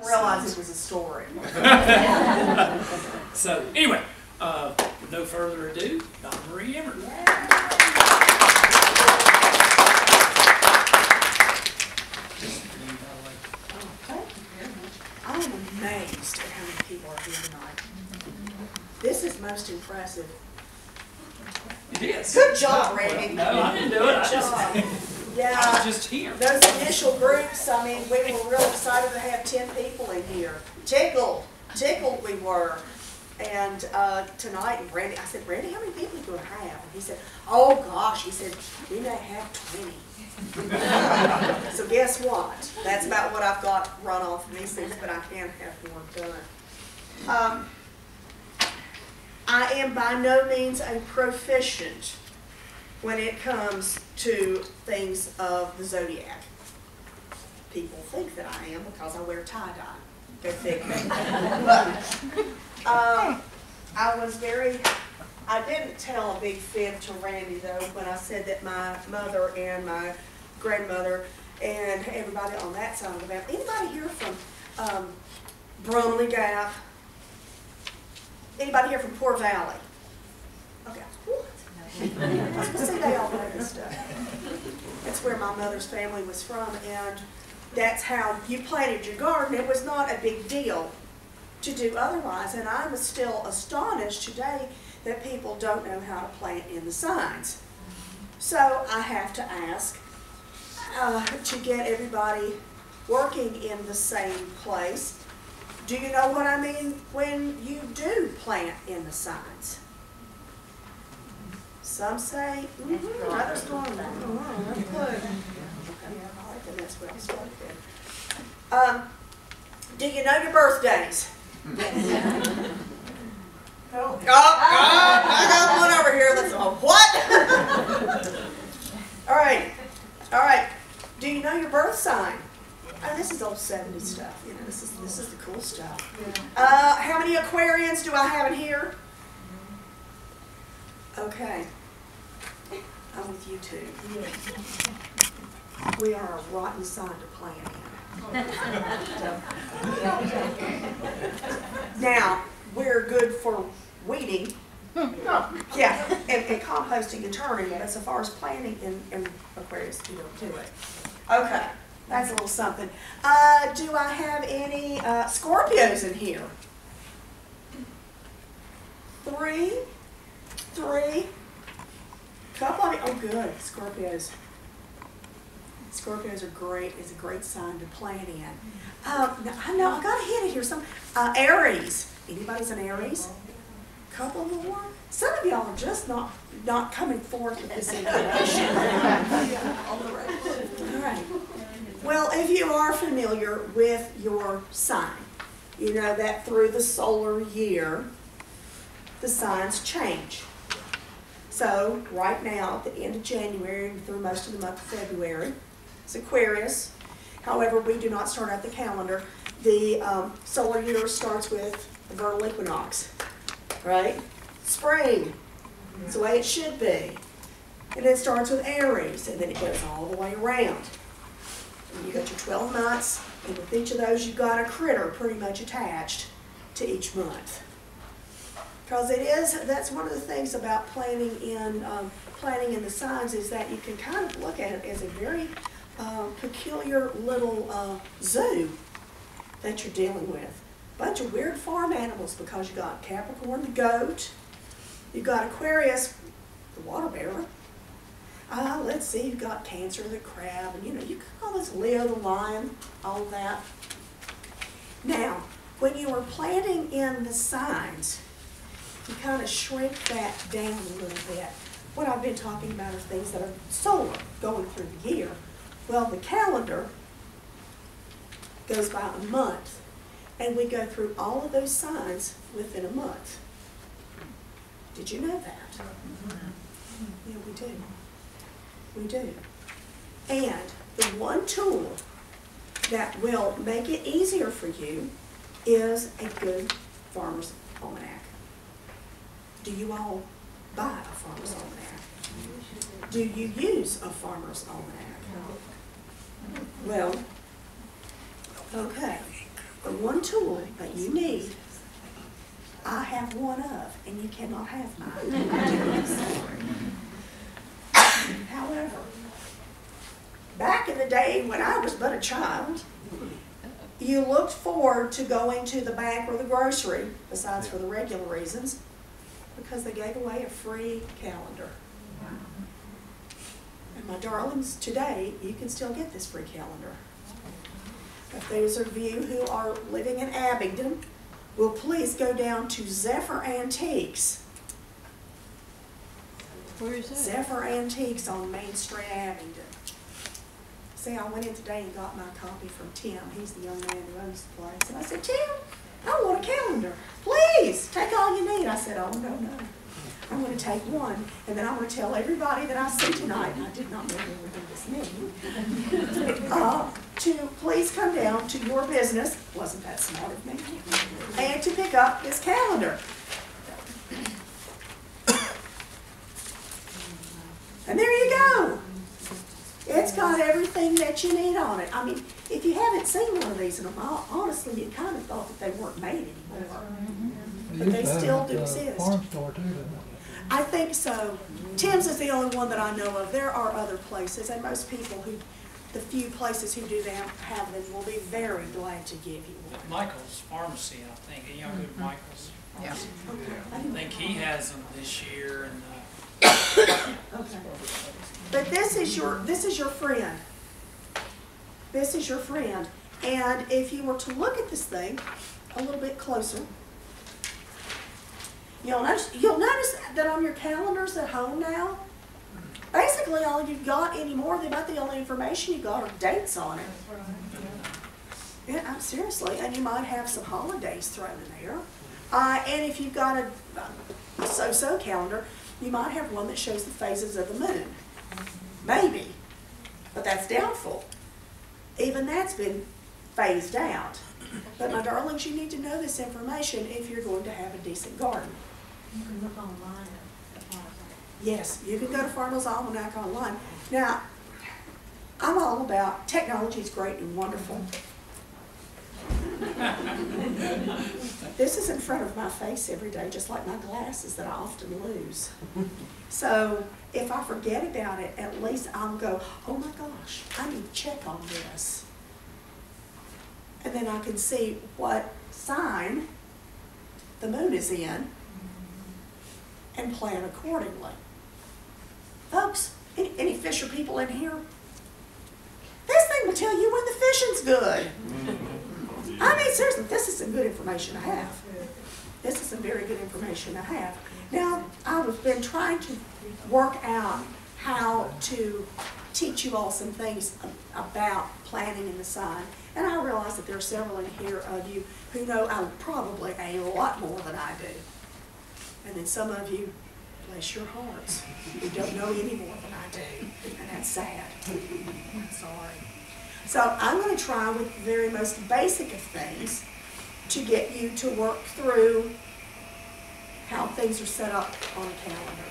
realize it was a story. So anyway, with no further ado, Donnamarie Emmert. I am amazed at how many people are here tonight. This is most impressive. It is. Good job, Randy. No, I didn't do it. Yeah. I was just here. Those initial groups, I mean, we were real excited to have 10 people in here. Tickled we were. And tonight, Randy, I said, Randy, how many people are you going to have? And he said, oh gosh, he said, we may have 20. So guess what? That's about what I've got run off of these things, but I can have more done. I am by no means a proficient when it comes to things of the zodiac. People think that I am because I wear tie-dye. Go figure. I didn't tell a big fib to Randy though when I said that my mother and my grandmother and everybody on that side of the family. Anybody here from Bromley Gap? Anybody here from Poor Valley? Okay. What? I was going to say they all know this stuff. That's where my mother's family was from, and that's how you planted your garden. It was not a big deal to do otherwise, and I'm still astonished today that people don't know how to plant in the signs. So I have to ask to get everybody working in the same place. Do you know what I mean when you do plant in the signs? Some say, others going, that's good. Okay, I like that. That's what I started with. Do you know your birthdays? Oh, I got one over here that's what? All right. Do you know your birth sign? Oh, this is old 70s stuff. You know, this is the cool stuff. How many Aquarians do I have in here? Okay. I'm with you too. We are a rotten sign to plant in. Now, we're good for weeding. Yeah, and composting and turning, but as far as planting in Aquarius, you don't do it. Okay, that's a little something. Do I have any Scorpios in here? Three. Couple of you. Oh, good. Scorpios. Scorpios are great. It's a great sign to plant in. Now, I know I got to hit it here. Some Aries. Anybody's an Aries? Couple more. Some of y'all are just not coming forth with this information. All right. Well, if you are familiar with your sign, you know that through the solar year, the signs change. So right now, at the end of January and through most of the month of February, it's Aquarius. However, we do not start out the calendar. The solar year starts with the vernal equinox, right? Spring. It's the way it should be. And it starts with Aries, and then it goes all the way around. And you got your 12 months, and with each of those, you've got a critter pretty much attached to each month. Because that's one of the things about planting in the signs is that you can kind of look at it as a very peculiar little zoo that you're dealing with. Bunch of weird farm animals because you got Capricorn, the goat, you got Aquarius, the water bearer. Let's see, you've got Cancer, the crab, and you can call this Leo, the lion, all of that. Now, when you are planting in the signs, you kind of shrink that down a little bit. What I've been talking about are things that are solar, going through the year. Well, the calendar goes by a month, and we go through all of those signs within a month. Did you know that? Yeah, we do. We do. And the one tool that will make it easier for you is a good farmer's almanac. Do you all buy a farmer's almanac? Do you use a farmer's almanac? Well, okay. The one tool that you need, I have one of, and you cannot have mine. However, back in the day when I was but a child, you looked forward to going to the bank or the grocery, besides for the regular reasons, because they gave away a free calendar. And my darlings, today, you can still get this free calendar. If those of you who are living in Abingdon, will please go down to Zephyr Antiques. Where is that? Zephyr Antiques on Main Street, Abingdon. See, I went in today and got my copy from Tim. He's the young man who owns the place. And I said, Tim, I want a calendar. Please, take all you need. I said, oh, no. I'm going to take one, and then I'm going to tell everybody that I see tonight, and I did not know they were in this meeting, to please come down to your business, wasn't that smart of me, and to pick up this calendar. And there you go. It's got everything that you need on it. I mean, if you haven't seen one of these in a while, honestly, you kind of thought that they weren't made anymore. But they still do exist. Farm store too, doesn't it? I think so. Tim's is the only one that I know of. There are other places, and most people who, the few places who do have them, will be very glad to give you one. Michael's Pharmacy, I think. Y'all go to Michael's Pharmacy. I think he has them this year, and Okay. But this is your friend. This is your friend. And if you were to look at this thing a little bit closer, you'll notice that on your calendars at home now, basically all you've got anymore, about the only information you've got are dates on it. Yeah, seriously, and you might have some holidays thrown in there. And if you've got a so-so calendar, you might have one that shows the phases of the moon. Maybe, but that's doubtful. Even that's been phased out. But my darlings, you need to know this information if you're going to have a decent garden. You can look online. Yes, you can go to Farmer's Almanac online. Now, I'm all about technology is great and wonderful. This is in front of my face every day, just like my glasses that I often lose. So if I forget about it, at least I'll go, oh my gosh, I need to check on this. And then I can see what sign the moon is in and plan accordingly. Folks, any fisher people in here? This thing will tell you when the fishing's good. I mean, seriously, this is some good information to have. This is some very good information to have. Now, I've been trying to work out how to teach you all some things about planning in the sign. And I realize that there are several in here of you who know probably a lot more than I do. And then some of you, bless your hearts, who don't know any more than I do. And that's sad. I'm sorry. So I'm going to try with the very most basic of things to get you to work through how things are set up on a calendar.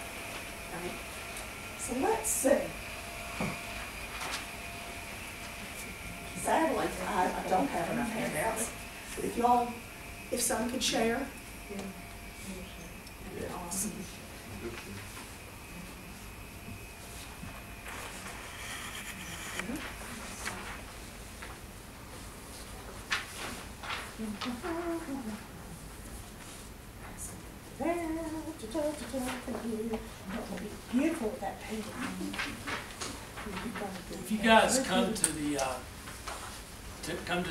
Okay? So let's see. Sadly, I don't have enough handouts. But if some could share, that'd be awesome. Beautiful with that painting. if you guys come to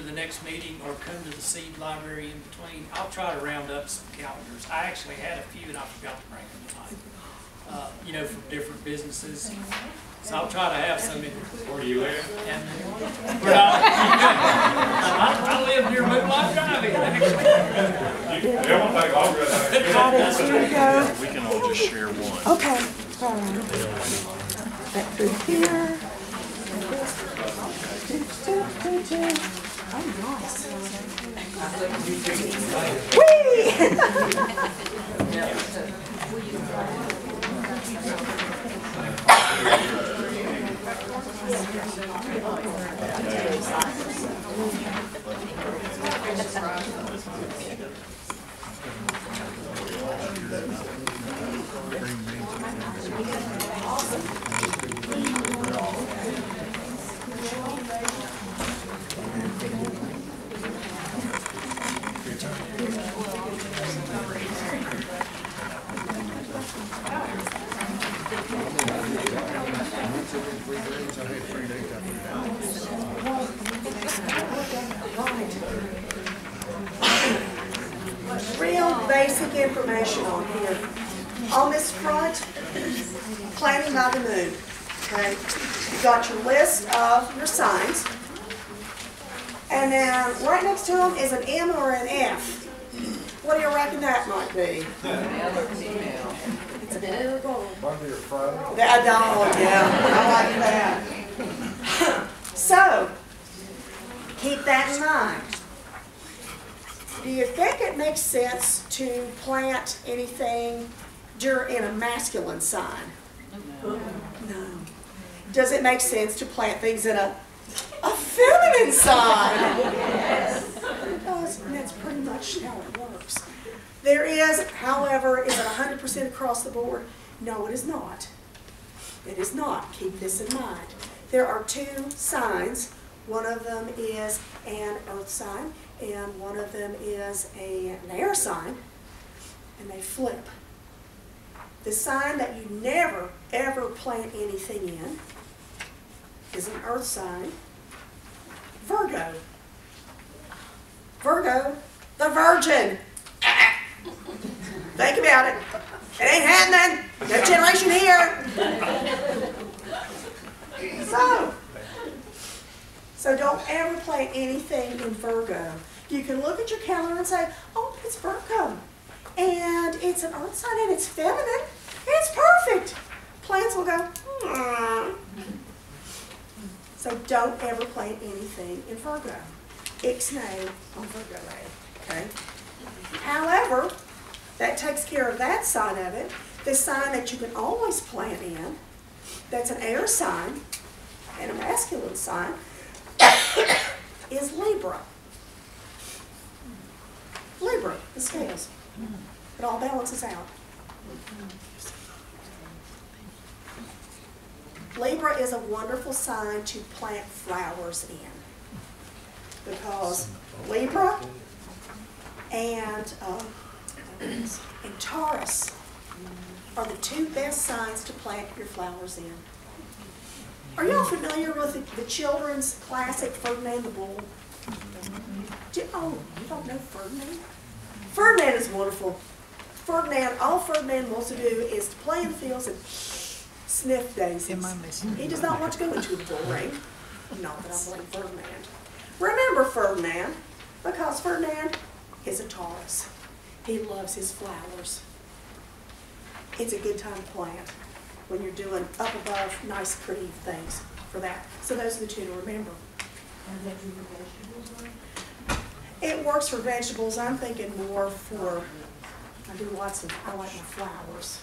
the next meeting or come to the seed library in between, I'll try to round up some calendars. I actually had a few and I forgot to bring them tonight. From different businesses. So I'll try to have some in. Where do you live? I live near Moonlight Drive-In, actually. We can all just share one. Okay. Back through here. Oh, nice. Whee! Real basic information on here. On this front, planting by the moon. Okay, you got your list of your signs, and then right next to them is an M or an F. What do you reckon that might be? It's a male or girl. That dog, yeah, I like that. So, keep that in mind. Do you think it makes sense to plant anything in a masculine sign? No. Does it make sense to plant things in a feminine sign? Yes. It does, and that's pretty much how it works. There is, however, is it 100% across the board? No, it is not. It is not. Keep this in mind. There are two signs. One of them is an earth sign, and one of them is an air sign, and they flip. The sign that you never, ever plant anything in is an earth sign, Virgo. Virgo, the virgin. Think about it. It ain't happening. No generation here. So don't ever plant anything in Virgo. You can look at your calendar and say, oh, it's Virgo. And it's an earth sign and it's feminine. It's perfect. Plants will go, hmm. So don't ever plant anything in Virgo. Ixnay on Virgo, okay? However, that takes care of that side of it. The sign that you can always plant in, that's an air sign and a masculine sign, is Libra. Libra, the scales. It all balances out. Libra is a wonderful sign to plant flowers in, because Libra and Taurus are the two best signs to plant your flowers in. Are y'all familiar with the children's classic Ferdinand the Bull? Oh, you don't know Ferdinand? Ferdinand is wonderful. Ferdinand, all Ferdinand wants to do is to play in the fields and sniff daisies. He does not want to go into the bull ring. Not that I blame Ferdinand. Remember Ferdinand, because Ferdinand is a Taurus. He loves his flowers. It's a good time to plant when you're doing up above nice pretty things for that. So those are the two to remember. It works for vegetables. I'm thinking more for, I like my flowers.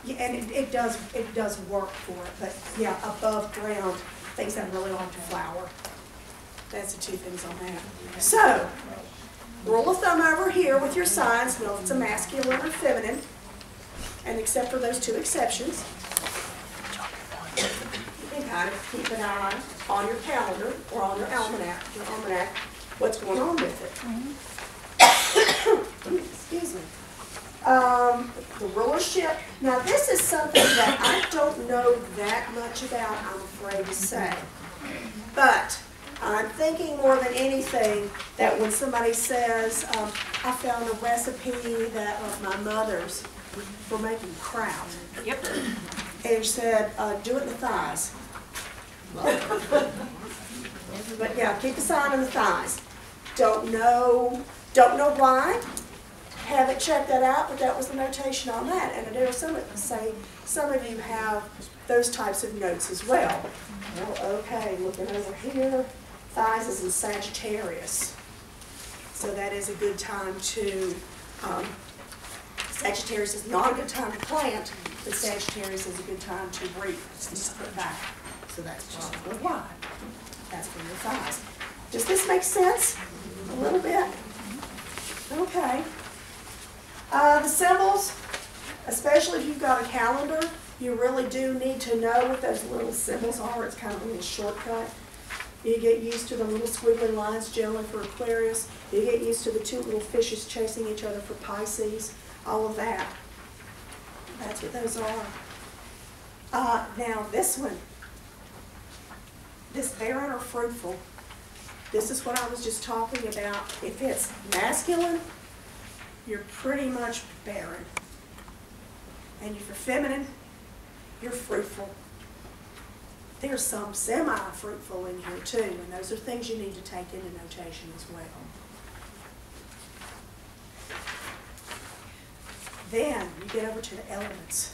Yeah, and it does work for it, but yeah, above ground, things that really like to flower. That's the two things on that. So, rule of thumb over here with your signs, know if it's a masculine or feminine, and except for those two exceptions, you can kind of keep an eye on your calendar or on your almanac, what's going on with it. Excuse me. The rulership. Now this is something that I don't know that much about, I'm afraid to say. But I'm thinking more than anything that when somebody says, I found a recipe that of my mother's for making kraut. Yep. And she said, do it in the thighs. But yeah, keep the sign in the thighs. Don't know why. Haven't checked that out, but that was the notation on that. And there are some of you have those types of notes as well. Well, okay, looking over here, thighs is in Sagittarius. So that is a good time to, Sagittarius is not a good time to plant, but Sagittarius is a good time to reap and put back. So that's just why. That's for your thighs. Does this make sense? A little bit? Okay. The symbols, especially if you've got a calendar, you really do need to know what those little symbols are. It's kind of a little shortcut. You get used to the little squiggly lines generally for Aquarius. You get used to the two little fishes chasing each other for Pisces. All of that. That's what those are. Now this one. This barren or fruitful. This is what I was just talking about. If it's masculine, you're pretty much barren. And if you're feminine, you're fruitful. There's some semi-fruitful in here too, and those are things you need to take into notation as well. Then you get over to the elements.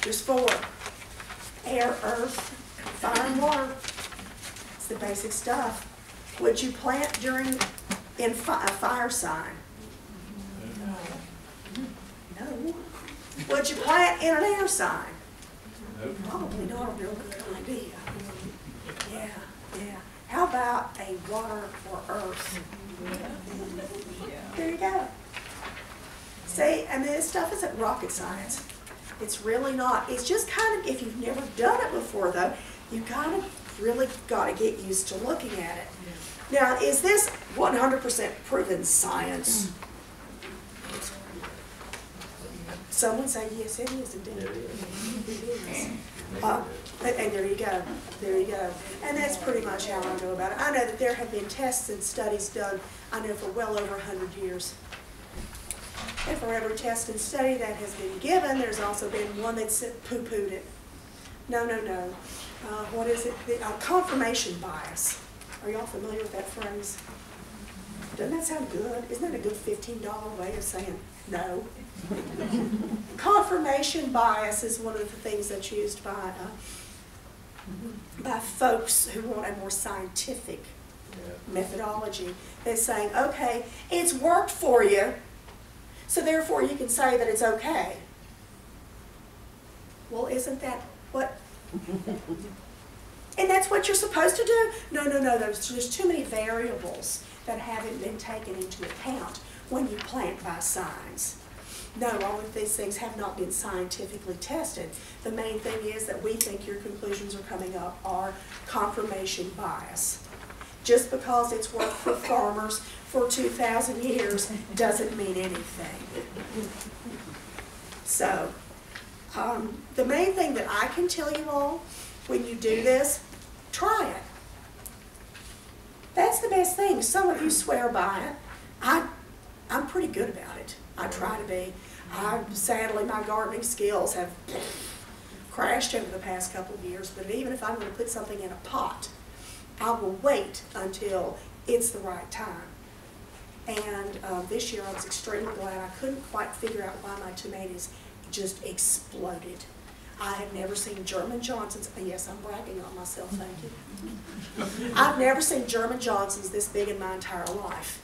There's 4. Air, earth, fire, and water. It's the basic stuff. Would you plant in a fire sign? No. Would you plant in an air sign? Probably not a real good idea. Yeah. How about a water or earth? There you go. See, I mean, this stuff isn't rocket science. It's really not. It's just kind of, if you've never done it before, though, you really got to get used to looking at it. Now, is this 100% proven science? Someone say, yes, it is indeed. It is. And there you go. There you go. And that's pretty much how I go about it. I know that there have been tests and studies done, I know, for well over 100 years. And for every test and study that has been given, there's also been one that's poo-pooed it. No. What is it? Confirmation bias. Are y'all familiar with that phrase? Doesn't that sound good? Isn't that a good $15 way of saying no? Confirmation bias is one of the things that's used by folks who want a more scientific methodology. They're saying, okay, it's worked for you, so therefore you can say that it's okay. Well, isn't that what? And that's what you're supposed to do? No. There's too many variables that haven't been taken into account when you plant by signs. No, all of these things have not been scientifically tested. The main thing is that we think your conclusions are coming up are confirmation bias. Just because it's worked for farmers for 2,000 years doesn't mean anything. So, the main thing that I can tell you all, when you do this, try it. That's the best thing. Some of you swear by it. I'm pretty good about it. I try to be. Sadly, my gardening skills have crashed over the past couple of years, but even if I'm going to put something in a pot, I will wait until it's the right time. And this year I was extremely glad. I couldn't quite figure out why my tomatoes just exploded. I have never seen German Johnsons. Yes, I'm bragging on myself, thank you. I've never seen German Johnsons this big in my entire life.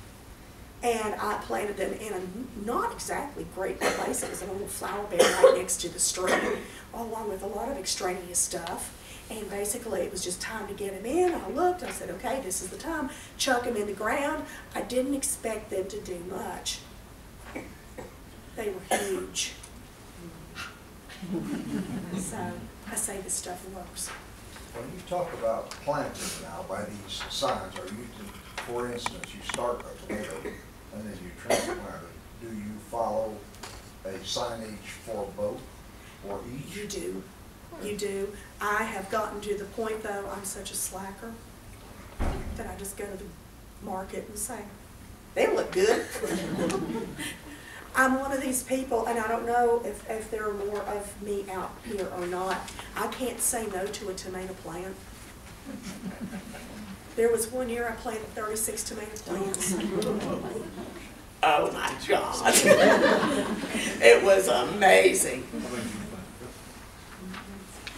And I planted them in a not exactly great place. It was in a little flower bed right next to the stream, along with a lot of extraneous stuff. And basically it was just time to get them in. I looked, I said, okay, this is the time. Chuck them in the ground. I didn't expect them to do much. They were huge. So I say this stuff works. When you talk about planting now by these signs, are you, for instance, you start a tomato and then you transplant it, do you follow a signage for both or each? You do. You do. I have gotten to the point, though, I'm such a slacker that I just go to the market and say, they look good. I'm one of these people, and I don't know if there are more of me out here or not. I can't say no to a tomato plant. There was one year I planted 36 tomato plants. Oh my God. It was amazing.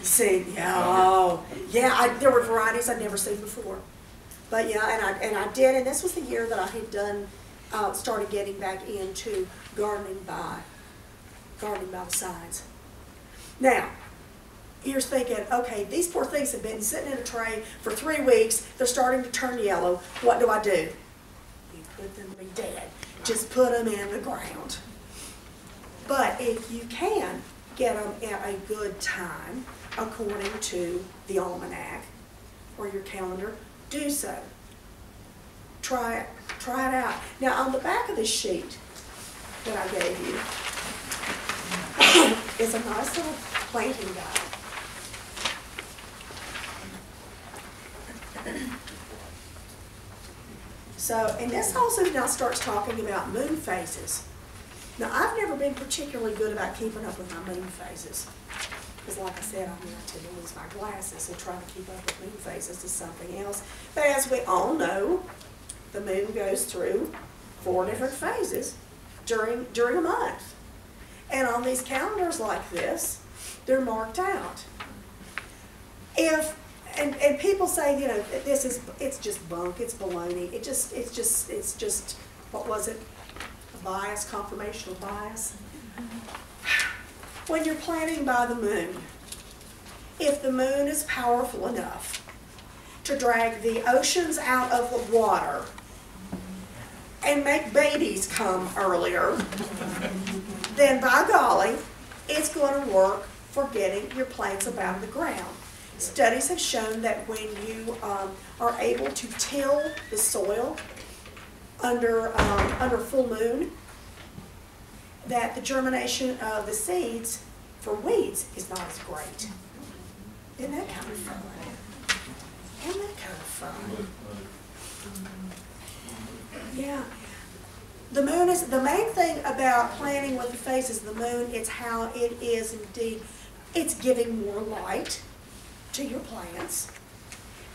See, there were varieties I'd never seen before. But yeah, and I did, and this was the year that I had done, started getting back into gardening by the signs. Now, here's thinking, okay, these poor things have been sitting in a tray for 3 weeks. They're starting to turn yellow. What do I do? put them to be dead. Just put them in the ground. But if you can get them at a good time, according to the almanac or your calendar, do so. Try it out. Now, on the back of the sheet that I gave you is a nice little planting guide. So, and this also now starts talking about moon phases. Now, I've never been particularly good about keeping up with my moon phases. Because like I said, I tend to lose my glasses, so trying to keep up with moon phases is something else. But as we all know, the moon goes through 4 different phases during a month. And on these calendars like this, they're marked out. And people say, you know, it's just bunk, it's baloney, it's just, what was it? A bias, confirmational bias. When you're planning by the moon, if the moon is powerful enough to drag the oceans out of the water and make babies come earlier, then by golly, it's going to work for getting your plants above the ground. Studies have shown that when you are able to till the soil under full moon, that the germination of the seeds for weeds is not as great. Isn't that kind of fun? Isn't that kind of fun? Yeah. The moon is, the main thing about planting with the phases of the moon, it's how it is indeed, it's giving more light to your plants,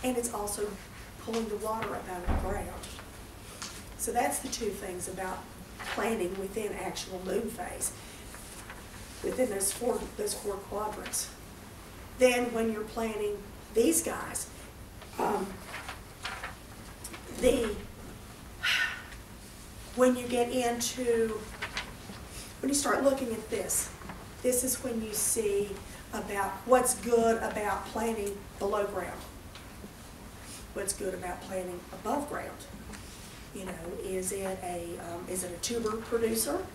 and it's also pulling the water up out of the ground. So that's the 2 things about planting within actual moon phase, within those four quadrants. Then when you're planting these guys, when you get into, when you start looking at this is when you see about what's good about planting below ground, what's good about planting above ground. You know, is it a tuber producer?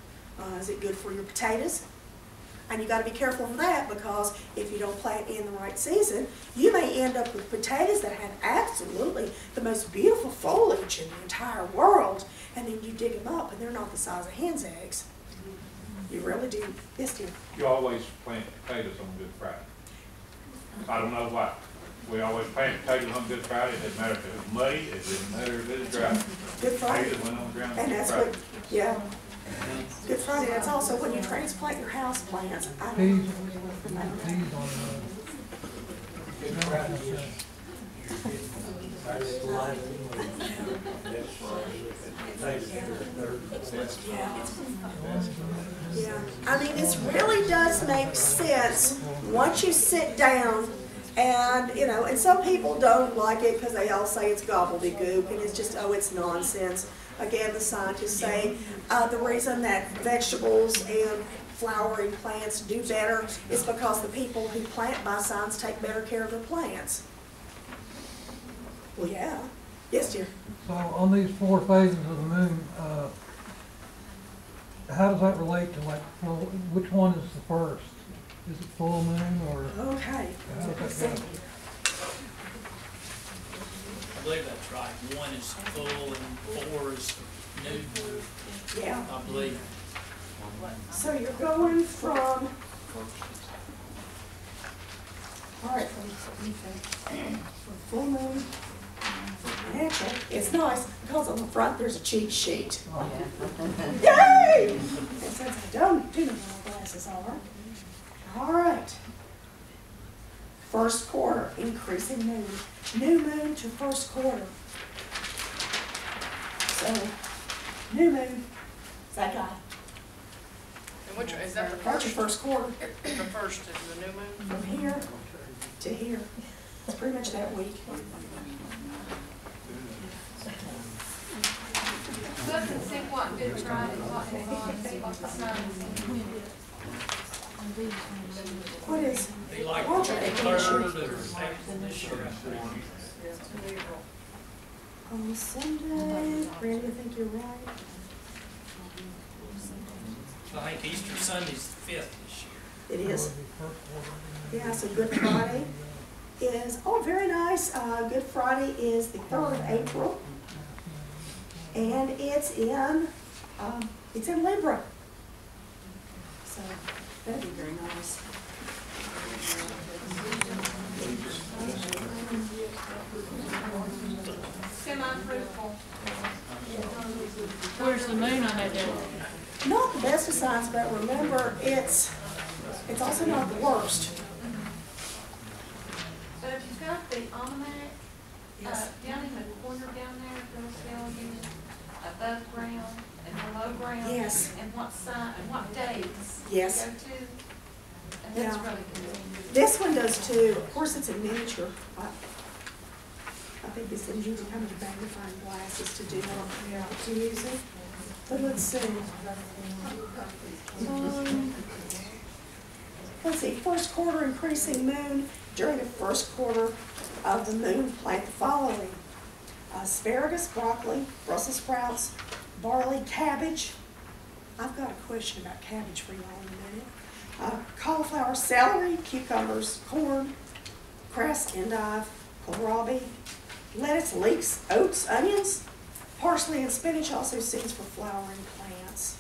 Is it good for your potatoes? And you got to be careful of that, because if you don't plant in the right season, you may end up with potatoes that have absolutely the most beautiful foliage in the entire world, and then you dig them up and they're not the size of hen's eggs. You really do. Yes, dear. You always plant potatoes on Good Friday. I don't know why. We always plant potatoes on Good Friday. It doesn't matter if it was muddy, it didn't matter if it was dry. Good Friday. Potatoes went on the ground on And Good that's Friday. what, yeah. Good Friday, that's also when you transplant your house plants. Yeah, I mean, this really does make sense once you sit down and, you know, and some people don't like it because they all say it's gobbledygook and it's just, oh, it's nonsense. Again, the scientists say the reason that vegetables and flowering plants do better is because the people who plant by signs take better care of their plants. Well, yeah. Yes, dear. So on these 4 phases of the moon, how does that relate to, like, which one is the first? Is it full moon or? Okay. How does that go? I believe that's right. 1 is full and 4 is new, Yeah. I believe. So you're going from, all right, from full moon. Actually, it's nice because on the front there's a cheat sheet. Yay! And since I do know where my glasses are. All right. First quarter, increasing moon. New moon to first quarter. So, new moon, is that guy? And which, is that the That's your first? first quarter. The first is the new moon? From here to here. It's pretty much that week. Doesn't say what Good Friday, what the sun What is? Be like the 3rd or April this year. On Sunday, Randy, I think you're right. I think Easter Sunday's the 5th this year. It is. Yeah, so Good Friday is, oh, very nice. Good Friday is the 3rd of April. And it's in Libra. So that'd be very nice. Semi-fruitful. Where's the moon on that day? Not the best of signs, but remember, it's also not the worst. So if you've got the almanac, Yes. down in the corner down there, it'll tell you above ground and below ground. Yes. And what sign, and what days. Yes. You go to, and that's Yeah. really convenient. This one does too. Of course, it's a miniature. I think this one needs to come with magnifying glasses to do what to use it. But let's see. Let's see, first quarter increasing moon. During the first quarter of the moon, plant the following: asparagus, broccoli, Brussels sprouts, barley, cabbage. I've got a question about cabbage for you all in a minute. Cauliflower, celery, cucumbers, corn, cress, endive, kohlrabi, lettuce, leeks, oats, onions, parsley, and spinach, also seeds for flowering plants.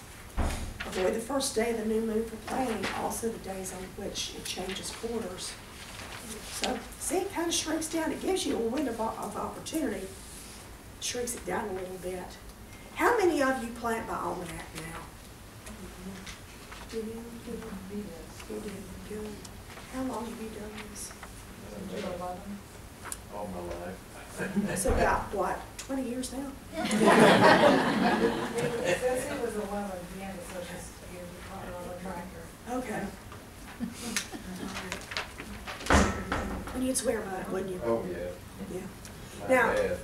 Avoid the first day of the new moon for planting, also the days on which it changes quarters. So, see, it kind of shrinks down. It gives you a window of opportunity. Shrinks it down a little bit. How many of you plant by almanac now? Do you? You do. Good. How long have you done this? All my life. So about, what, 20 years now? Since he was 11, he had a social security card on a tractor. Okay. And you'd swear by it, wouldn't you? Oh, yeah. Yeah. My Now- dad,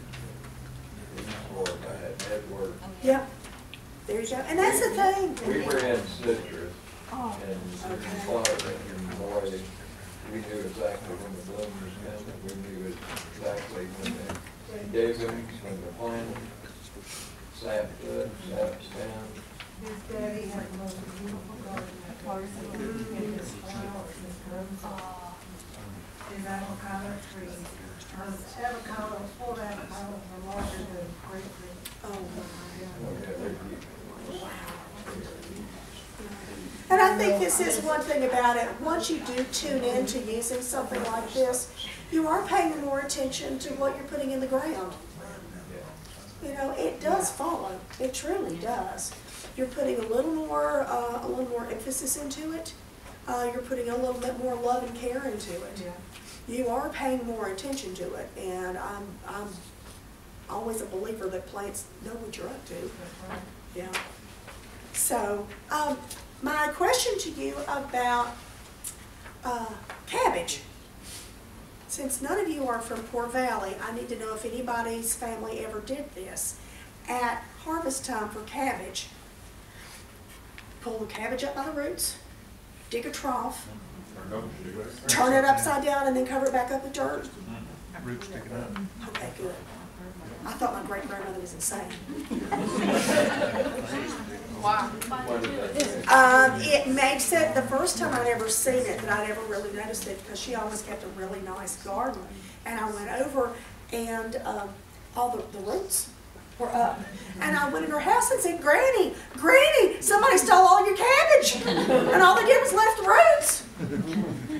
he swore by it, that word. Yeah. There you go. And that's the thing. We were in citrus Oh, and okay. flowering and boy, we knew exactly when the bloom was coming, we knew exactly when they gave them, when the plant sap good, saps down. His daddy had the most beautiful garden at Carson, and his flowers, his roses, his avocado trees. Those avocados, full avocados were larger than grapefruit. Oh, Oh, my. yeah, they're beautiful. And I think this is one thing about it. Once you do tune in to using something like this, you are paying more attention to what you're putting in the ground. You know, it does follow. It truly does. You're putting a little more emphasis into it. You're putting a little bit more love and care into it. You are paying more attention to it, and I'm always a believer that plants know what you're up to. Yeah. So, my question to you about cabbage. Since none of you are from Poor Valley, I need to know if anybody's family ever did this. At harvest time for cabbage, pull the cabbage up by the roots, dig a trough, turn it upside down, and then cover it back up with dirt. Roots sticking up. Okay, good. I thought my great-grandmother was insane. Wow. It makes it, the first time I'd ever seen it, that I'd ever really noticed it, because she always kept a really nice garden. And I went over, and all the roots were up. And I went in her house and said, Granny, somebody stole all your cabbage. And all they did was left the roots.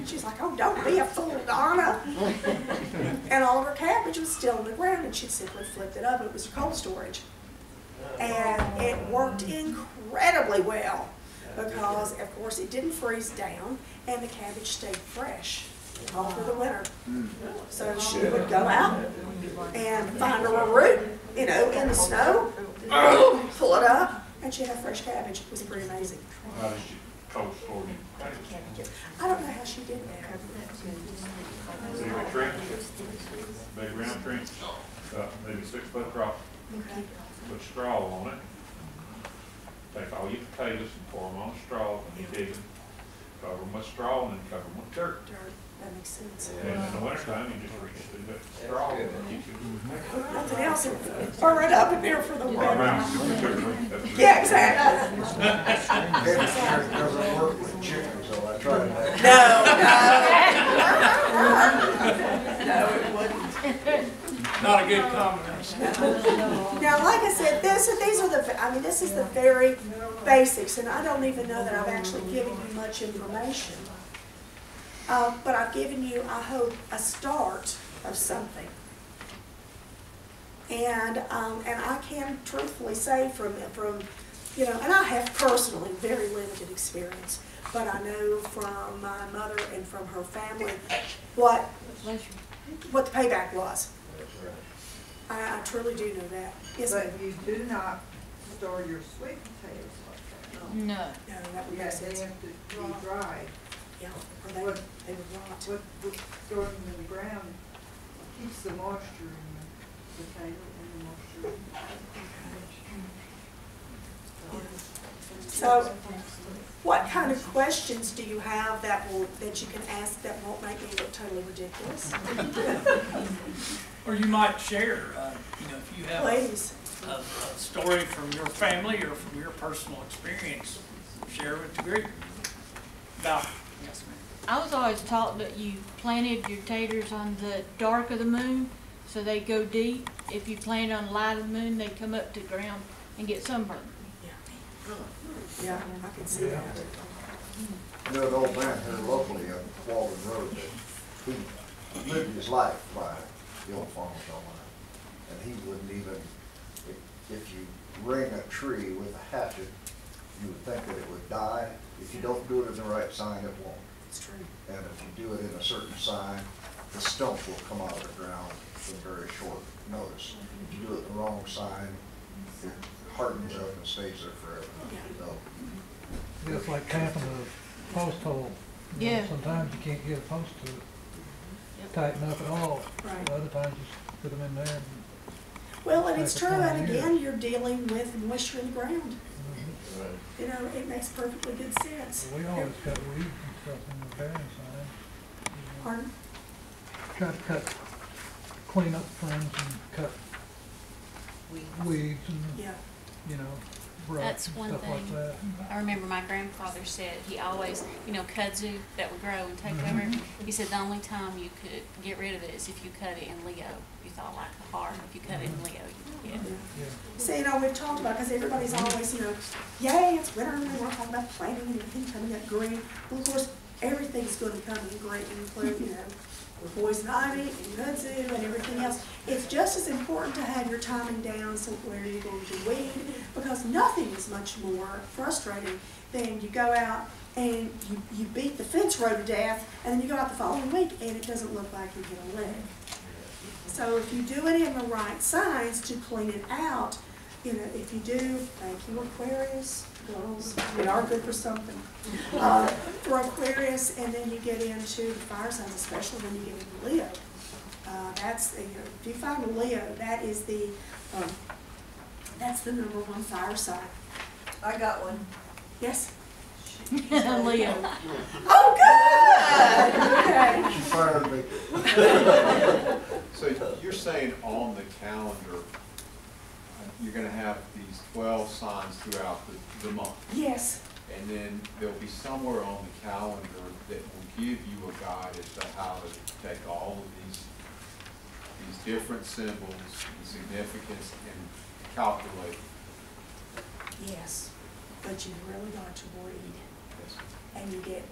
She's like, oh, don't be a fool, Donna. And all of her cabbage was still in the ground, and she simply flipped it up. It was cold storage. And it worked incredibly well because, of course, it didn't freeze down, and the cabbage stayed fresh all through the winter. So she would go out and find her a root, you know, in the snow, pull it up, and she'd have fresh cabbage. It was pretty amazing. How did you cold store your cabbage? I don't know how she did that. Big trench, big round trench, about maybe 6 foot across, Okay. put straw on it. Take all your potatoes and pour them on straw and you dig them. cover them with straw and then cover them with dirt. Dirt, that makes sense. And in the wintertime, you just reach through the straw and keep it. Nothing else, and burn it up in there for the Or winter. around. Yeah, exactly. It doesn't work with chickens, so I tried that. No, it wouldn't. Not a good combination. Now, like I said, these are the, I mean, this is the very basics, and I don't even know that I've actually given you much information. But I've given you, I hope, a start of something. And I can truthfully say from, you know, and I have personally very limited experience, but I know from my mother and from her family what the payback was. I truly do know that. Yes, ma'am. But you do not store your sweet potatoes like that. No. No, that would make Yeah, they sense. have to be dried. Yeah, or they would rot. What storing them in the ground keeps the moisture in the potato and the moisture. So, what kind of questions do you have that you can ask that won't make me look totally ridiculous? Or you might share, you know, if you have Please. a story from your family or from your personal experience, share with the group about, yes, ma'am. I was always taught that you planted your taters on the dark of the moon, so they go deep. If you planted on the light of the moon, they come up to the ground and get sunburned. Yeah, I can see that. I know an old man here locally on Walden Road that he lived his life by the old farmer's online. And he wouldn't even, if you ring a tree with a hatchet, you would think that it would die. If you don't do it in the right sign, it won't. It's true. And if you do it in a certain sign, the stump will come out of the ground in very short notice. If you do it in the wrong sign, it hardens up and stays there forever. So, It's like tapping a post hole. You know, Yeah. sometimes you can't get a post to tighten up at all. Right. Other times you just put them in there. Well, and it's true, Like a and pioneer. again, you're dealing with moisture in the ground. Right. You know, it makes perfectly good sense. We always cut weeds and stuff in the bearing sign. Pardon? Try to clean up ferns and cut weeds and, Yeah. you know, brush That's and one stuff like thing. that. I remember my grandfather said he always, you know, kudzu that would grow and take over. He said the only time you could get rid of it is if you cut it in Leo. You thought like the heart. If you cut it in Leo, you could get it. Yeah. See, you know, we've talked about, because everybody's always, you know, yay, it's winter, and we're talking about planting and everything coming up green. Well, of course, everything's going to come in green, including, you know, poison ivy and kudzu and everything else. It's just as important to have your timing down, so where you're going to weed, because nothing is much more frustrating than you go out and you beat the fence row to death, and then you go out the following week and it doesn't look like you hit a lick. So if you do it in the right signs to clean it out, you know, if you do, thank you Aquarius, girls, we are good for something. For Aquarius, and then you get into the fire signs, especially when you get into Leo. That's, you know, if you find a Leo, that is that's the #1 fire sign. I got one. Yes? Leo. Oh, good! Okay. she fired me. So you're saying on the calendar, you're gonna have these 12 signs throughout the month? Yes. And then there'll be somewhere on the calendar that will give you a guide as to how to take all of these different symbols and significance and calculate. Yes. But you really got to read. And you get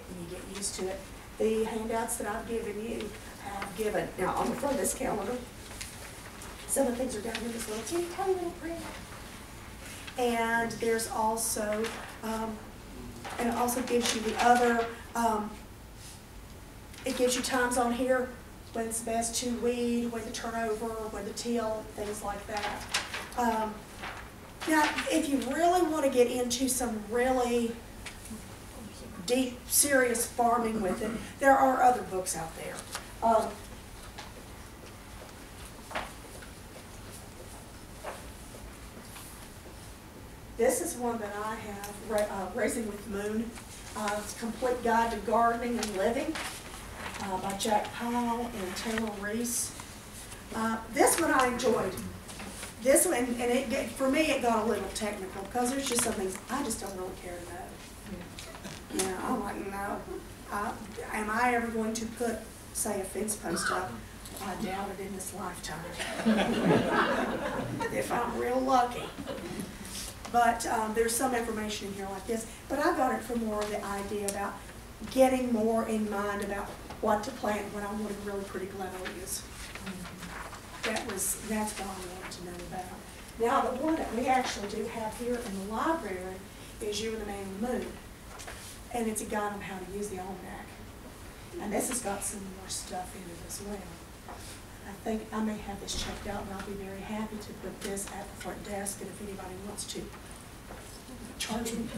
used to it. The handouts that I've given you have given, now on the front of this calendar, some of the things are down here in this little teeny tiny little print. And there's also, and it also gives you the other, it gives you times on here when it's best to weed, when to turn over, when to till, things like that. Now, if you really want to get into some really deep, serious farming with it, there are other books out there. This is one that I have, Raising with the Moon. It's a complete guide to gardening and living by Jack Powell and Taylor Reese. This one I enjoyed. This one, and for me, it got a little technical because there's just some things I just don't really care to know. You know, I'm like, no. Am I ever going to put, say, a fence post up? I doubt it in this lifetime. If I'm real lucky. But there's some information in here like this. But I got it from more of the idea about getting more in mind about what to plant when I want really pretty gladiolus. That's what I wanted to know about. Now, the one that we actually do have here in the library is You and the Man in the Moon. And it's a guide on how to use the almanac. And this has got some more stuff in it as well. I think I may have this checked out, and I'll be very happy to put this at the front desk, and if anybody wants to charge me,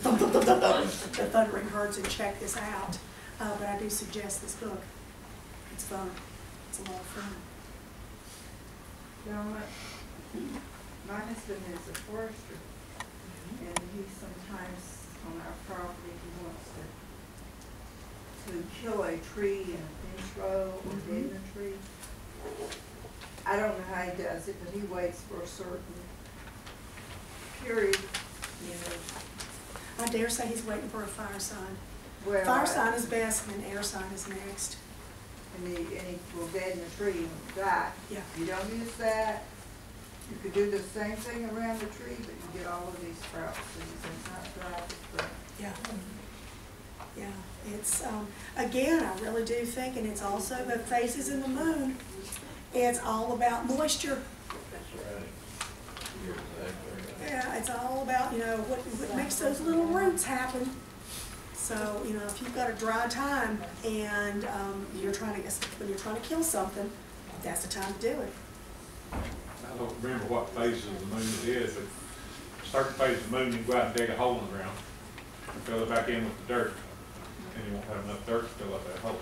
the thundering herds, and check this out. But I do suggest this book. It's fun. It's a lot of fun. You know what? My husband is a forester, and he sometimes on our property, he wants to kill a tree in a fence row or deaden a tree. I don't know how he does it, but he waits for a certain period, you know. I dare say he's waiting for a fire sign. Well, Fire sign is best, and then air sign is next. And he will deaden a tree and die. Yeah. You don't use that. You could do the same thing around the tree, but you get all of these sprouts, and it's not dry, but Yeah. Yeah, it's, again, I really do think, and it's also the phases in the moon, it's all about moisture. Yeah, it's all about, you know, what makes those little roots happen. So, you know, if you've got a dry time and when you're trying to kill something, that's the time to do it. I don't remember what phases of the moon it is, but certain phase of the moon, you go out and dig a hole in the ground and fill it back in with the dirt, and you won't have enough dirt to fill up that hole.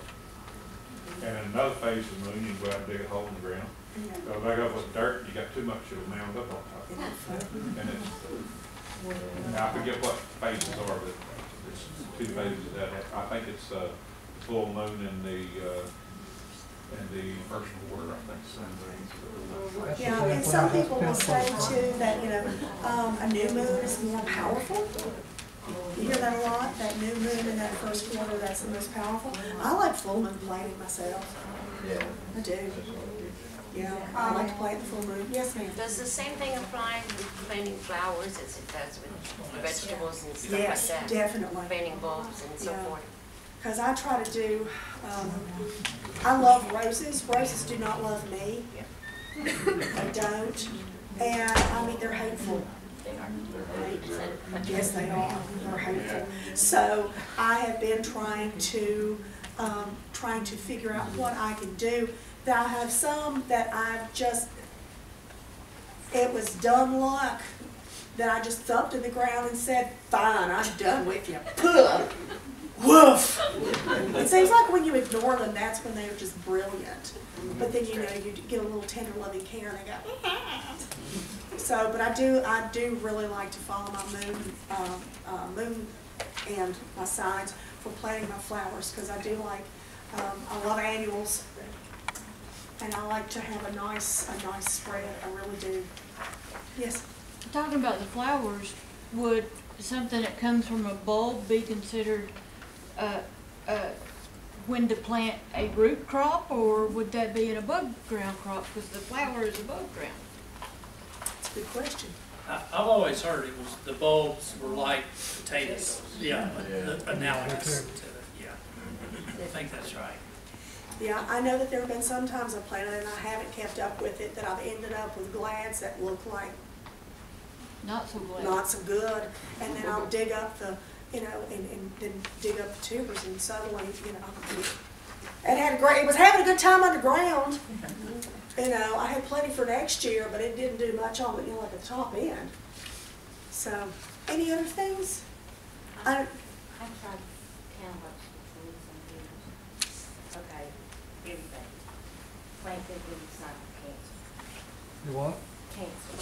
And in another phase of the moon, you go out and dig a hole in the ground, fill it back up with dirt, you got too much, it'll mound up on top. And it's, I forget what phases are, but there's two phases of that. I think it's the full moon and the first quarter, I think. Yeah, and some people will say too that, you know, a new moon is more powerful. You hear that a lot, that new moon in that first quarter, that's the most powerful. I like full moon planting myself. Yeah. I do. Yeah, I like to plant the full moon. Yes, ma'am. Does the same thing apply with planting flowers as it does with vegetables and stuff Yes, like that? definitely. Planting bulbs and so Yeah. forth? Because I try to do, I love roses. Roses do not love me. They don't. And, I mean, they're hateful. They are. Yes, they are. They're hateful. So I have been trying to figure out what I can do. That I have some that I've just, it was dumb luck that I just thumped in the ground and said, fine, I'm done with you. Puh. Woof. It seems like when you ignore them, that's when they're just brilliant. But then, you know, you get a little tender loving care and they go, so, but I do really like to follow my moon and my signs for planting my flowers, because I do like, I love annuals, and I like to have a nice spread. I really do. Yes. Talking about the flowers, would something that comes from a bulb be considered when to plant a root crop, or would that be an above ground crop because the flower is above ground? That's a good question. I've always heard it was, the bulbs were like potatoes. Yeah, analogous to it, yeah. I think that's right. Yeah, I know that there have been some times I've planted and I haven't kept up with it, that I've ended up with glads that look like Not so glad. not so good, and then I'll dig up the, you know, and then dig up the tubers, and suddenly, you know, it was having a good time underground. You know, I had plenty for next year, but it didn't do much on it, you know, like the top end. So, any other things? I tried cantaloupes before some years. Okay, everything. Planted with cycle cancer. You what? Cancer.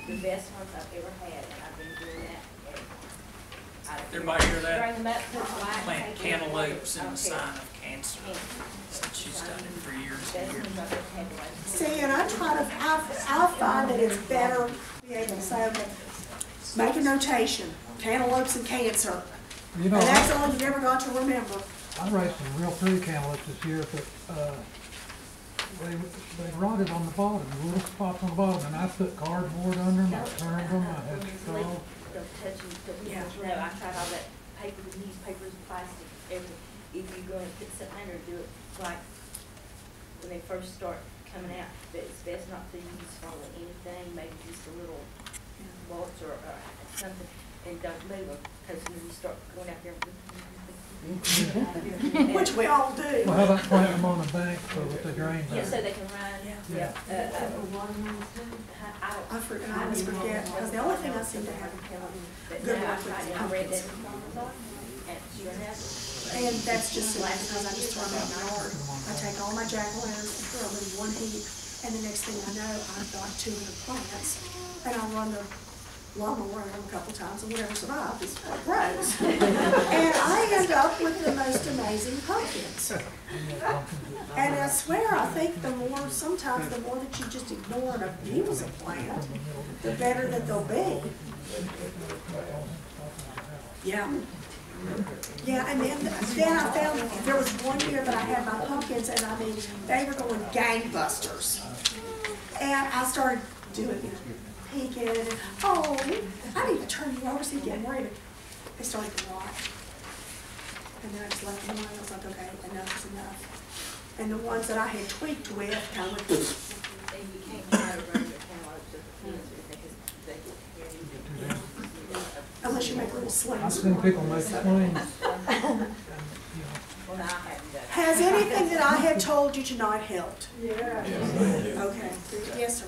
The best ones I've ever had, and I've been doing that. Everybody hear that? Bring them up, put white. Plant cantaloupes in the sign of cancer. Since she's done it for years and years. See, and I find that it's better to be able to say, okay, make a notation, cantaloupes and cancer. You And know, that's all you've ever got to remember. I raised some real pretty cantaloupes this year, but, they rotted on the bottom, little spots on the bottom, and I put cardboard under them, I turned them, I had straw. Don't touch them, no, I tried all that paper, newspapers, plastic, everything. If you're gonna put something under, do it like when they first start coming out, but it's best not to use hardly anything, maybe just a little bolts or something, and don't move them, because when you start going out there, Which we all do. Well, how about planting them on a bank so that they drain yeah, better? so they can run, Yeah. I always forget, because the only thing I seem to have in good luck with is pumpkins. And that's just because I just throw them out in my yard. I take all my jack-o'-lanterns and throw them in one heap, and the next thing I know, I've got 200 plants, and I'll run the lawnmower around a couple times, and whatever survives is what grows. And I end up with the most amazing pumpkins. And I swear, I think sometimes the more that you just ignore and abuse a plant, the better that they'll be. Yeah. Yeah, and then I found, there was one year that I had my pumpkins, and I mean, they were going gangbusters. And I started doing it, peeking, and oh, I need to turn you over so you get worried. They started to rot. And then I just left them alone. I was like, okay, enough is enough. And the ones that I had tweaked with kind of went, and you can't try to run your cantaloupes with the cancer because unless you make little slings. I've seen people make swings. well, now I haven't done it. Has anything that I have told you tonight helped? Yeah. Okay, yes, sir.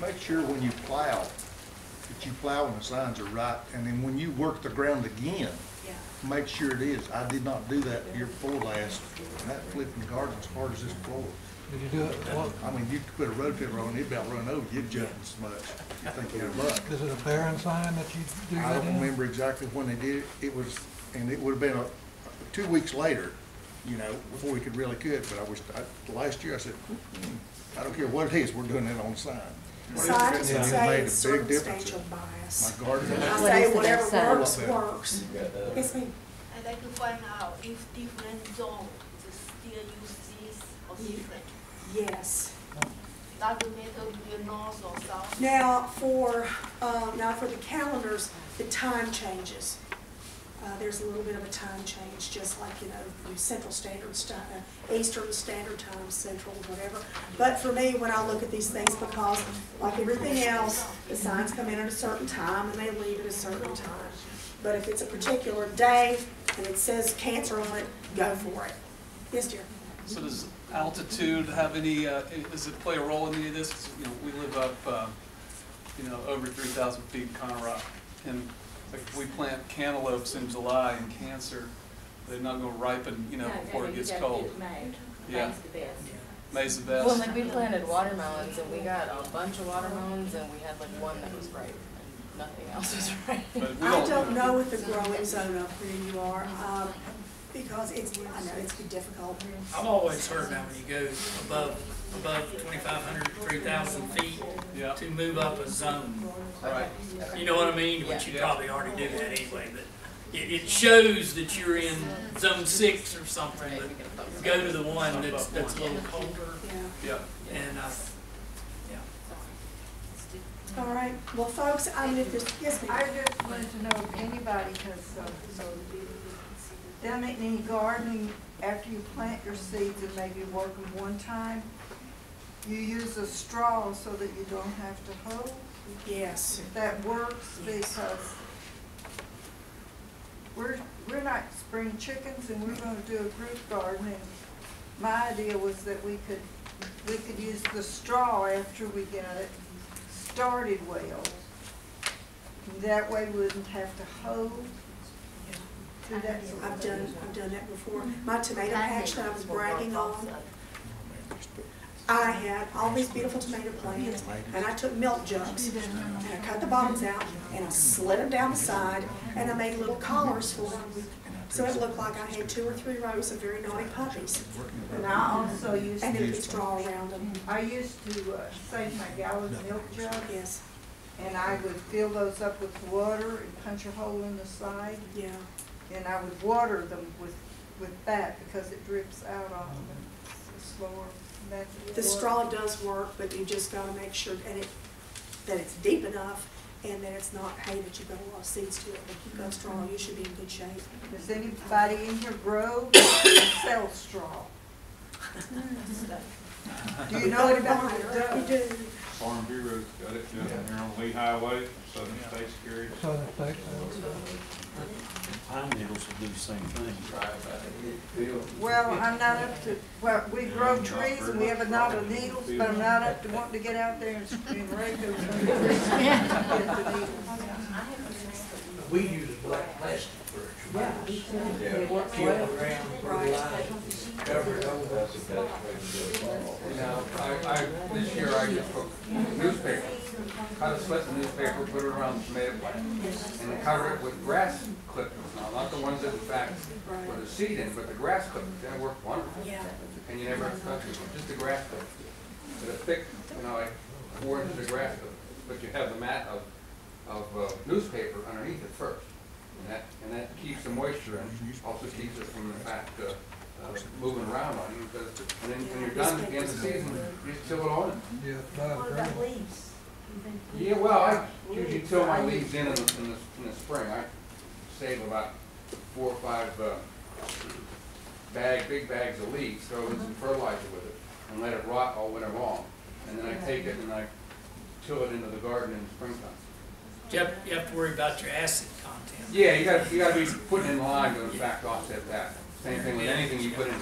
Make sure when you plow, that you plow when the signs are right, and then when you work the ground again, Yeah. make sure it is. I did not do that year before last, and that flipping the garden as hard as this floor. Did you do it? Well, I mean, you could put a rotator on, it'd about run over, you'd jump as much. I think you had luck. is it a barren sign that you do that I don't in? remember exactly when they did it. It was, and it would have been 2 weeks later, you know, before we could really cut, but last year I said, I don't care what it is, we're doing it on the sign. Scientists would And it say made it's a big difference. circumstantial bias. My garden. I say whatever works, works. Yes, ma'am. I'd like to find out if different zones still use this or different. Yes. Doesn't matter if you're north or south. Now for the calendars, the time changes. There's a little bit of a time change, just like, you know, Central Standard Eastern Standard Time, Central, whatever. But for me, when I look at these things, because like everything else, the signs come in at a certain time and they leave at a certain time. But if it's a particular day and it says cancer on it, go for it. Yes, dear. So does altitude have any, does it play a role in any of this? 'Cause, you know, we live up, you know, over 3,000 feet in Conroe. And like if we plant cantaloupes in July in Cancer, they're not gonna ripen, you know, before it gets cold. Yeah. May's the best. May's the best. Well, like we planted watermelons and we got a bunch of watermelons and we had like one that was ripe and nothing else was ripe. But we I don't know what the growing zone up where you are, because I know it's difficult. I've always heard now when you go above 2,500, 3,000 feet, Yeah. to move up a zone. Right. You know what I mean? Which you probably already do that anyway, but it shows that you're in zone 6 or something, but go to the one that's a little colder. Yeah. Yeah. And, yeah. All right. Well, folks, I mean, if there's, yes, ma'am. I just wanted to know if anybody has done any gardening after you plant your seeds and maybe work them one time. You use a straw so that you don't have to hoe. Yes. If that works, because we're not spring chickens and we're going to do a group garden. And my idea was that we could use the straw after we got it started well. That way we wouldn't have to hoe. I've done that before. My tomato patch that I was bragging on, I had all these beautiful tomato plants, and I took milk jugs, and I cut the bottoms out, and I slid them down the side, and I made little collars for them. So it looked like I had 2 or 3 rows of very naughty puppies. And I also used And then to, put straw around them. I used to save my gallon milk jug, Yes, and I would fill those up with water and punch a hole in the side, yeah. and I would water them with that because it drips out on them. It's a slower method. of The water. straw does work, but you just gotta make sure that it's deep enough and that it's not hay that you've got a lot of seeds to it. If you've got straw, you should be in good shape. Does anybody in here grow or sell straw? Do you know anybody that You does? do. Farm Bureau's got it down there on Lee Highway, Southern States Carry. Southern States. Pine needles will do the same thing. Well, I'm not up to, well, we grow trees and we have a lot of needles, but I'm not up to wanting to get out there and rake those trees. Get the needles. We use black plastic for a tree. Yeah. It works well around, fertilize, cover it over. That's the best way to do it. You know, this year I just took newspaper, cut a slit in the newspaper, put it around the tomato plant, and then covered it with grass clippings. Now, not the ones that in fact were the seed in, but the grass clippings. That worked wonderful. Yeah. And you never have to touch it, just the grass clippings. With a thick, you know, like 4 inches of grass clippings, but you have the mat of newspaper underneath it first. And that keeps the moisture in, also keeps it from the fact moving around on you. Because, and then when you're done at the end of the season, you just till it on. Yeah, What about leaves? Yeah, well, I usually till my leaves in the spring. I save about 4 or 5 big bags of leaves, throw in some fertilizer with it, and let it rot all winter long. And then I take it and I till it into the garden in the springtime. You have to worry about your acid content. Yeah, you gotta be putting in lime to in fact offset that. Same thing with anything you put in,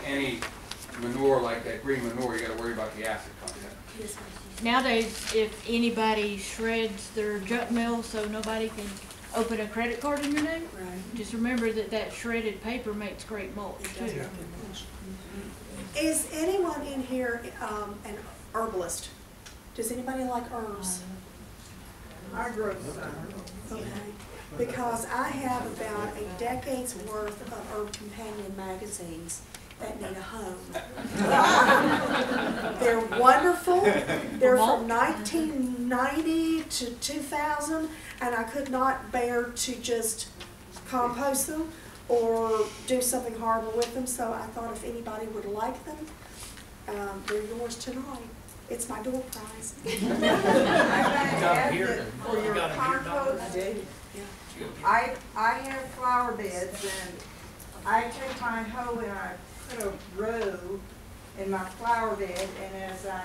any manure like that green manure, you gotta worry about the acid content. Nowadays, if anybody shreds their junk mail so nobody can open a credit card in your name, Right. just remember that shredded paper makes great mulch too. Is anyone in here an herbalist? Does anybody like herbs? I grow some. Okay, because I have about a decade's worth of Herb Companion magazines that need a home. They're wonderful. They're from 1990 to 2000, and I could not bear to just compost them or do something horrible with them, so I thought if anybody would like them, they're yours tonight. It's my door prize. For your compost, I have flower beds and I take my hoe and I put a row in my flower bed, and as I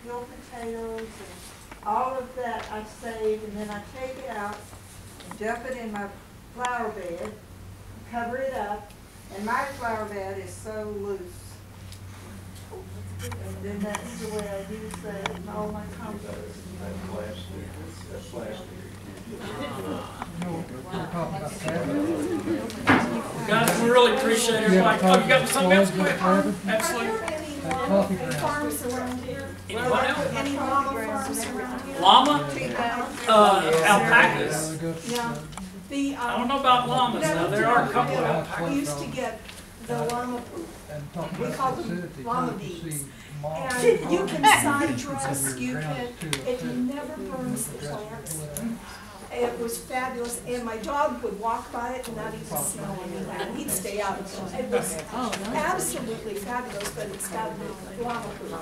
peel potatoes and all of that I save, and then I take it out and dump it in my flower bed, cover it up, and my flower bed is so loose. And then that's the way I use that in all my compost. That's plastic. Guys, we really appreciate everybody. Oh, you got something else? Go ahead. Absolutely. Farms around here? Any what else? Any llama farms around here? Llama? Alpacas. Yeah. The, I don't know about llamas now. There are a couple of alpacas. We used to get the llama poop. We call them llama beads. And you can side dress, you can, it never burns the plants. It was fabulous, and my dog would walk by it and not even smell anything. He'd stay out. It was absolutely fabulous, but it's got llama poop.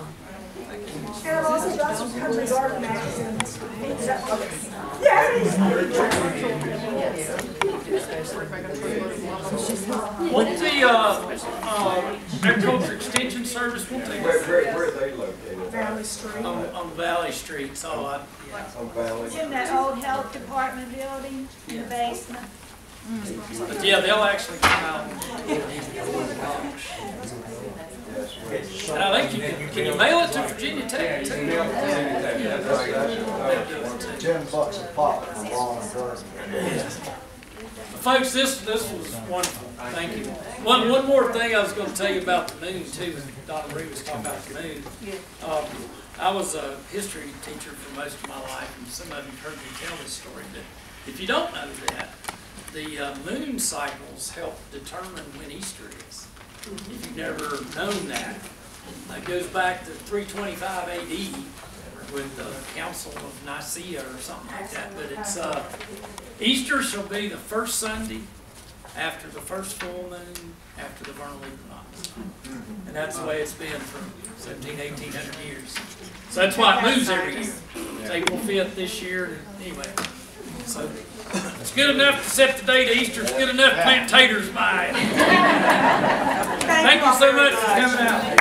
And I've also got some country garden magazines. What's the Agriculture Extension Service? Where Where are they located? Valley Street. On Valley Street, so On Valley. It's in that old health department building in the basement. but yeah, they'll actually come out. And I think can you mail it to Virginia Tech too? $10 a pop for lawn and garden. Folks, this was wonderful. Thank you. One more thing I was going to tell you about the moon too. When Donnamarie was talking about the moon. I was a history teacher for most of my life, and some of you heard me tell this story. But if you don't know that, the moon cycles help determine when Easter is. If you've never known that, it goes back to 325 A.D. with the Council of Nicaea or something like that. But it's Easter shall be the first Sunday after the first full moon after the vernal equinox. And that's the way it's been for 1800 years. So that's why it moves every year. It's April 5th this year. Anyway, so it's good enough to set the date of Easter. It's good enough to plant taters by it. Thank you so much for coming out.